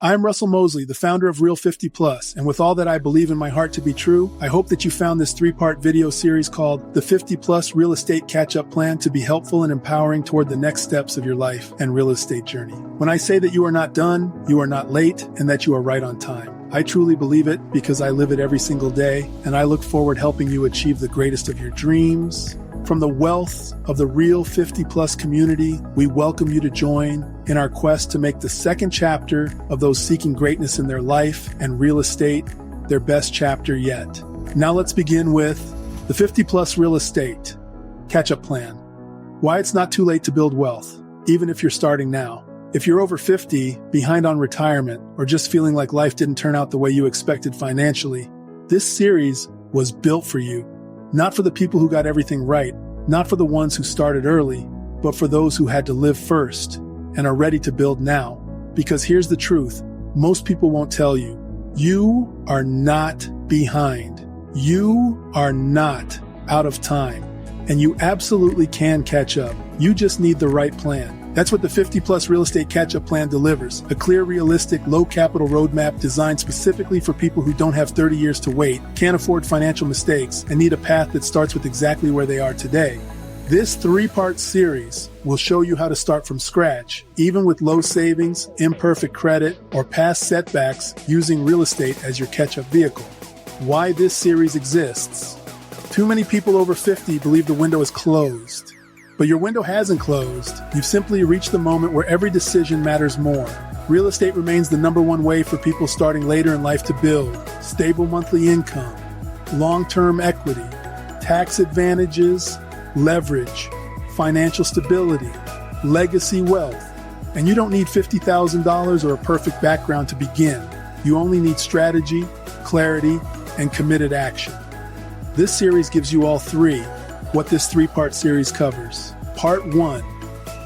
I'm Russell Mosley, the founder of Real 50 Plus, and with all that I believe in my heart to be true, I hope that you found this 3-part video series called The 50 Plus Real Estate Catch-Up Plan to be helpful and empowering toward the next steps of your life and real estate journey. When I say that you are not done, you are not late, and that you are right on time, I truly believe it because I live it every single day, and I look forward helping you achieve the greatest of your dreams. From the wealth of the Real 50 Plus community, we welcome you to join in our quest to make the second chapter of those seeking greatness in their life and real estate their best chapter yet. Now let's begin with the 50 Plus Real Estate Catch-Up Plan. Why it's not too late to build wealth, even if you're starting now. If you're over 50, behind on retirement, or just feeling like life didn't turn out the way you expected financially, this series was built for you. Not for the people who got everything right, not for the ones who started early, but for those who had to live first and are ready to build now. Because here's the truth, most people won't tell you. You are not behind. You are not out of time. And you absolutely can catch up. You just need the right plan. That's what the 50 Plus Real Estate Catch-Up Plan delivers. A clear, realistic, low-capital roadmap designed specifically for people who don't have 30 years to wait, can't afford financial mistakes, and need a path that starts with exactly where they are today. This 3-part series will show you how to start from scratch, even with low savings, imperfect credit, or past setbacks, using real estate as your catch-up vehicle. Why this series exists. Too many people over 50 believe the window is closed. But your window hasn't closed. You've simply reached the moment where every decision matters more. Real estate remains the #1 way for people starting later in life to build stable monthly income, long-term equity, tax advantages, leverage, financial stability, legacy wealth. And you don't need $50,000 or a perfect background to begin. You only need strategy, clarity, and committed action. This series gives you all three. What this 3-part series covers. Part 1,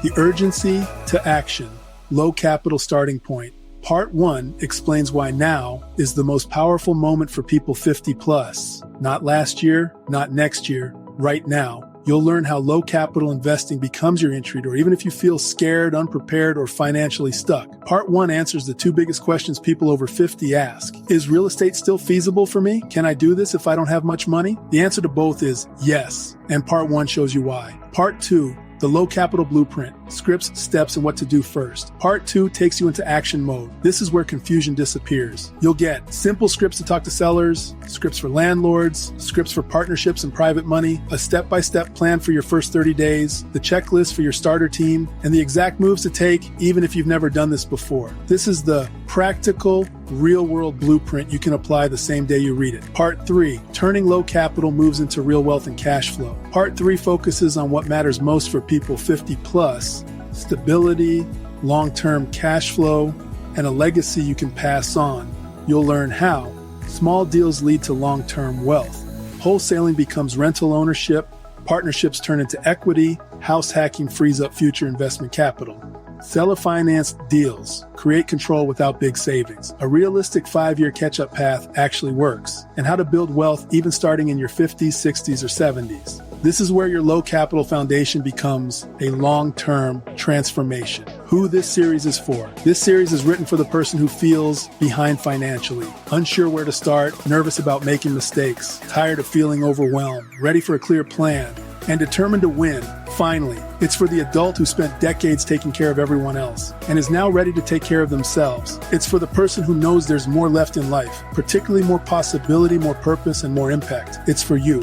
the urgency to action, low capital starting point. Part 1 explains why now is the most powerful moment for people 50 plus. Not last year, not next year, right now. You'll learn how low capital investing becomes your entry door, even if you feel scared, unprepared, or financially stuck. Part 1 answers the 2 biggest questions people over 50 ask. Is real estate still feasible for me? Can I do this if I don't have much money? The answer to both is yes, and Part 1 shows you why. Part 2, the low capital blueprint, scripts, steps, and what to do first. Part 2 takes you into action mode. This is where confusion disappears. You'll get simple scripts to talk to sellers, scripts for landlords, scripts for partnerships and private money, a step-by-step plan for your first 30 days, the checklist for your starter team, and the exact moves to take even if you've never done this before. This is the practical, real-world blueprint you can apply the same day you read it. Part 3, turning low capital moves into real wealth and cash flow. Part 3 focuses on what matters most for people 50 plus, stability, long-term cash flow, and a legacy you can pass on. You'll learn how small deals lead to long-term wealth. Wholesaling becomes rental ownership, partnerships turn into equity, house hacking frees up future investment capital. Seller-financed deals create control without big savings. A realistic 5-year catch-up path actually works. And how to build wealth even starting in your 50s, 60s, or 70s. This is where your low capital foundation becomes a long-term transformation. Who this series is for. This series is written for the person who feels behind financially, unsure where to start, nervous about making mistakes, tired of feeling overwhelmed, ready for a clear plan, and determined to win. Finally, it's for the adult who spent decades taking care of everyone else and is now ready to take care of themselves. It's for the person who knows there's more left in life, particularly more possibility, more purpose, and more impact. It's for you.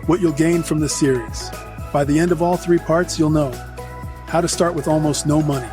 What you'll gain from this series. By the end of all 3 parts, you'll know how to start with almost no money,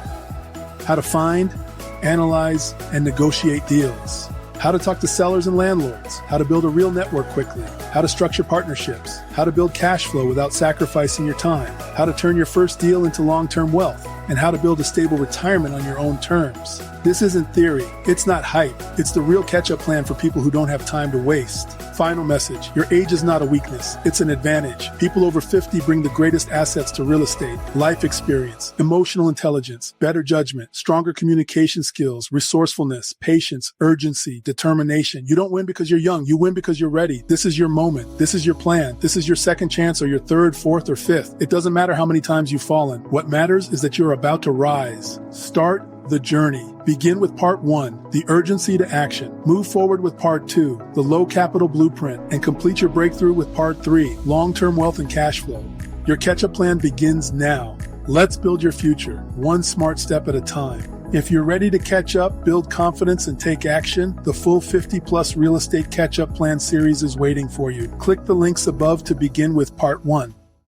how to find, analyze, and negotiate deals, how to talk to sellers and landlords, how to build a real network quickly, how to structure partnerships, how to build cash flow without sacrificing your time, how to turn your first deal into long-term wealth, and how to build a stable retirement on your own terms. This isn't theory. It's not hype. It's the real catch-up plan for people who don't have time to waste. Final message. Your age is not a weakness. It's an advantage. People over 50 bring the greatest assets to real estate: life experience, emotional intelligence, better judgment, stronger communication skills, resourcefulness, patience, urgency, determination. You don't win because you're young. You win because you're ready. This is your moment. This is your plan. This is your second chance or your third, fourth, or fifth. It doesn't matter how many times you've fallen. What matters is that you're about to rise. Start The journey. Begin with part 1, the urgency to action. Move forward with part 2, the low capital blueprint, and complete your breakthrough with part 3, long-term wealth and cash flow. Your catch-up plan begins now. Let's build your future, one smart step at a time. If you're ready to catch up, build confidence, and take action, the full 50+ Real Estate Catch-Up Plan series is waiting for you. Click the links above to begin with part 1.